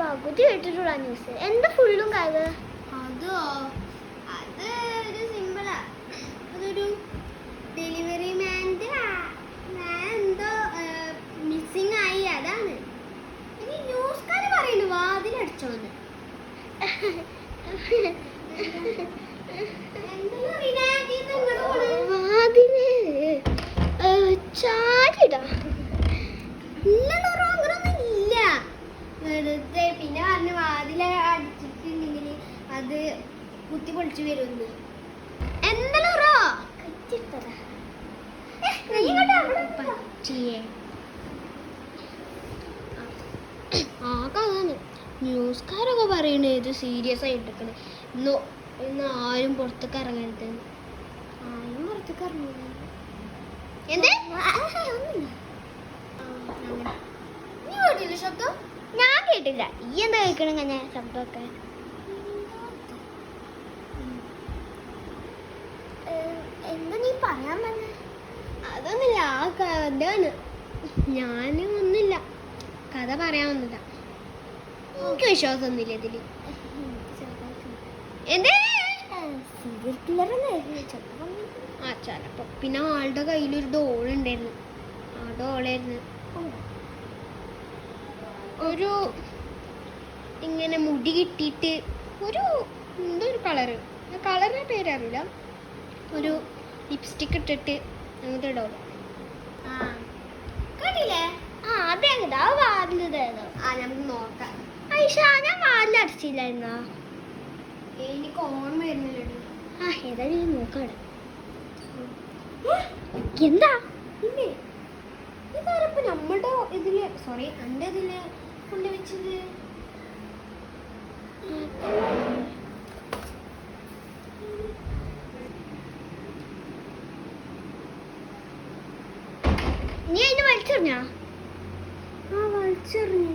പകുതി കേട്ടിട്ടുള്ള ന്യൂസ്. എന്താ ഫുള്ളും കഥ? അതോ അത് ഒരു സിമ്പിളാ. അതൊരു ഡെലിവറി മാൻ്റെ എന്തോ മിസ്സിങ് ആയി. അതാണ് ഇനി ന്യൂസ്കാര് പറയുന്നു വാതിലടിച്ചോന്ന്. വാതില് ചാടിടാ ഇല്ല. വെറുതെ പിന്നെ പറഞ്ഞ് വാതില അടിച്ചിട്ടുണ്ടെങ്കിൽ അത് കുത്തി പൊളിച്ചു വരുമെന്ന്. എന്തല്ലോ പറ്റിയേ ആ കഥാണ് ന്യൂസ്കാരൊക്കെ പറയണേ ഇത് സീരിയസ് ആയിട്ടിരിക്കണേ. ഇന്ന് ആരും പുറത്തേക്ക് ഇറങ്ങരുത്. ആരും പുറത്തേക്ക് ഇറങ്ങരുത്. എന്തേ നീ കേട്ടില്ല ശബ്ദം? ഞാൻ കേട്ടില്ല. ഈ എന്താ കേൾക്കണം ഇങ്ങനെ ശബ്ദമൊക്കെ? എന്താ നീ പറയാൻ പറഞ്ഞ? അതൊന്നുമില്ല, ആ കഥയാണ്. ഞാനും ഒന്നുമില്ല, കഥ പറയാൻ വന്നില്ല. എനിക്ക് വിശ്വാസമൊന്നുമില്ല ഇതില്. എന്തേ ആ ചിലപ്പോ. പിന്നെ ആളുടെ കയ്യിലൊരു ഡോളുണ്ടായിരുന്നു. ആ ഡോളായിരുന്നു ഒരു ഇങ്ങനെ മുടി കിട്ടിയിട്ട് ഒരു എന്തോ ഒരു കളറിന്റെ പേരറിയില്ല. ഒരു ലിപ്സ്റ്റിക് ഇട്ടിട്ട് അങ്ങനത്തെ ഡോൾ. കേട്ടില്ലേ? അതെ അങ്ങോട്ട് ആ വാതിലിതായിരുന്നു. നമുക്ക് നോക്കാം. ഐഷ, ഞാൻ വാതിലടച്ചില്ലായിരുന്നോ? എനിക്ക് ഓർമ്മ വരുന്നില്ല. ഏതായാലും നോക്കാണ്. എന്താ ഇതാരപ്പോ നമ്മുടെ ഇതില് എന്റെ ഇതില് കൊണ്ടുവച്ചത്? നീ അതിന് വലിച്ചെറിഞ്ഞാ? വലിച്ചെറിഞ്ഞു.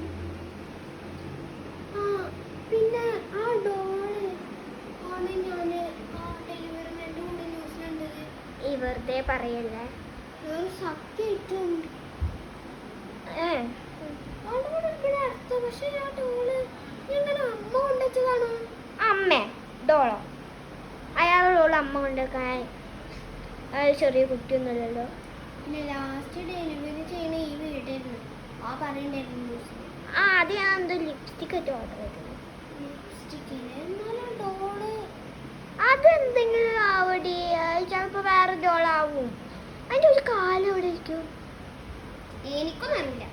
പിന്നെ ആ ഡോള് ആണ് ഞാന് ഡെലിവറിമെന്റ് കൂടെ ന്യൂസിലുണ്ടത്. ഈ വെറുതെ പറയല്ലേ. സത്യായിട്ടും പക്ഷെ ആ ഡോള് ഞങ്ങൾ അമ്മ കൊണ്ടുവച്ചതാണോ? അമ്മേ ഡോളോ? അയാളോട് അമ്മ കൊണ്ടുവെക്കാൻ അയാൾ ചെറിയ കുട്ടിയൊന്നുമല്ലല്ലോ. പിന്നെ ലാസ്റ്റ് ഡെലിവറി ചെയ്യണ ഈ വീടായിരുന്നു. ആ പറയണ്ടായിരുന്നു. അത് ഞാൻ എന്തോ ലിപ്സ്റ്റിക് ആയിട്ട് ഓർഡർ ചെയ്തത്. ലിപ്സ്റ്റിക്കിന് എന്നാലും ഡോള് അതെന്തെങ്കിലും ആവടി. ചിലപ്പോ വേറെ ഡോളാവും. അതിന്റെ ഒരു കാലം എവിടെ ഇരിക്കും? എനിക്കൊന്നും അറിയില്ല.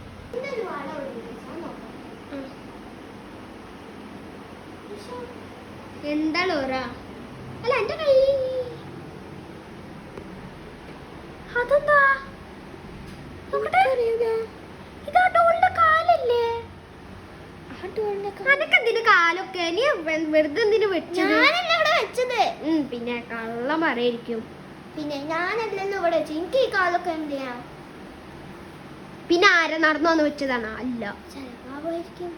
എന്താ ലോറ? അല്ല എന്റെ കൈ അതെന്താ? ഇതാ ഡോളിന്റെ കാലല്ലേ? അനക്കെന്തിന് കാലൊക്കെ? നീ വെറുതെ എന്തിനു വെച്ചത്? ഞാനല്ല ഇവിടെ വെച്ചത്. പിന്നെ കള്ളം പറയായിരിക്കും. പിന്നെ ഞാനല്ലല്ലോ ഇവിടെ വെച്ചത്. എനിക്ക് ഈ കാലൊക്കെ എന്തിനാ? പിന്നെ ആരെ നടന്നോന്ന് വെച്ചതാണ്? അല്ല, ചിലപ്പായിരിക്കും.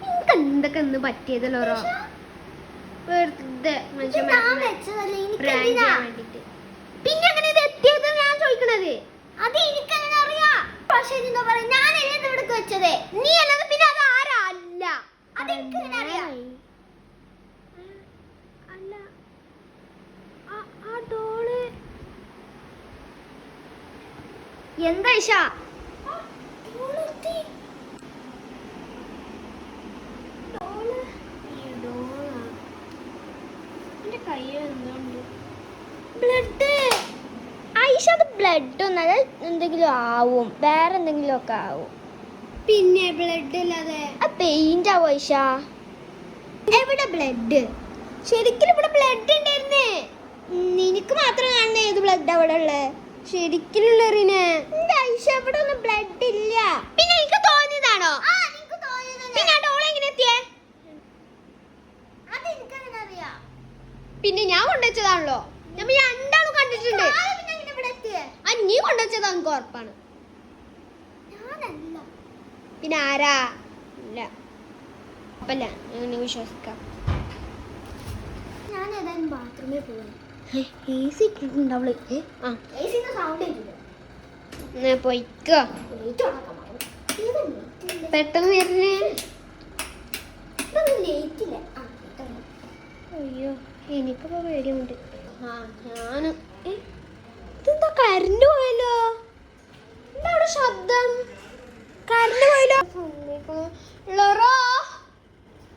നിനക്ക് എന്തൊക്കെ ഒന്ന് പറ്റിയത് ലോറ? വെറുതെ പിന്നെ അങ്ങനെ ഇത് എത്തിയത് ഞാൻ ചോദിക്കണത്. അത് എനിക്കങ്ങനെ അറിയാം. പക്ഷെ എന്താ പറയാ, ഞാനല്ലേ ഇത് ഇവിടെ വെച്ചത്. നീ അല്ലാതെ പിന്നെ അത് ആരാ? അല്ല, അതെനിക്കങ്ങനെ അറിയാം. അല്ല ആ ഡോള് എന്താ ഇഷ? എന്റെ കയ്യിൽ എന്തുണ്ട്? ബ്ലഡ്. ഐഷ, അത് ബ്ലഡ് ഒന്നല്ല, എന്തെങ്കിലും ആവും. വേറെ എന്തെങ്കിലും ഒക്കെ ആവും. പിന്നെ ബ്ലഡ് അല്ലാതെ പെയിന്റ് ആവും ഐഷ. എവിടെ ബ്ലഡ്? ശരിക്കും ഇവിടെ ബ്ലഡ് ഉണ്ടായിരുന്നേ. നിനക്ക് മാത്രം കാണുന്ന ഏത് ബ്ലഡ് അവിടെ ഉള്ളത്? ശരിക്കുള്ളറിനെ ഐഷ, ഇവിടെ ഒന്നും ബ്ലഡ് ഇല്ല. പിന്നെ എനിക്ക് തോന്നിയതാണോ? പിന്നെ ഡോൾ എങ്ങനെ എത്തിയേ? പിന്നെ ഞാൻ കൊണ്ടുവച്ചതാണല്ലോ. നമ്മൾ രണ്ടാളും കണ്ടിട്ടുണ്ട്. നീ കൊണ്ടുവച്ചതാ എനിക്ക് ഉറപ്പാണ്. പിന്നെ ആരാ? ഇല്ല, അപ്പല്ല ഞാൻ വിശ്വസിക്കാം. ഞാൻ ഏതായാലും ബാത്റൂമിൽ പോകുന്നു. AC ഇട്ടിട്ടുണ്ടാവള്. പൊയ്ക്കോ, പെട്ടെന്ന് വരുന്നേ. ലേറ്റില്ല. അയ്യോ എനിക്കിപ്പോ പേടിയുണ്ട്. ആ ഞാനും ഇതെന്താ കരണ്ട് പോയല്ലോ.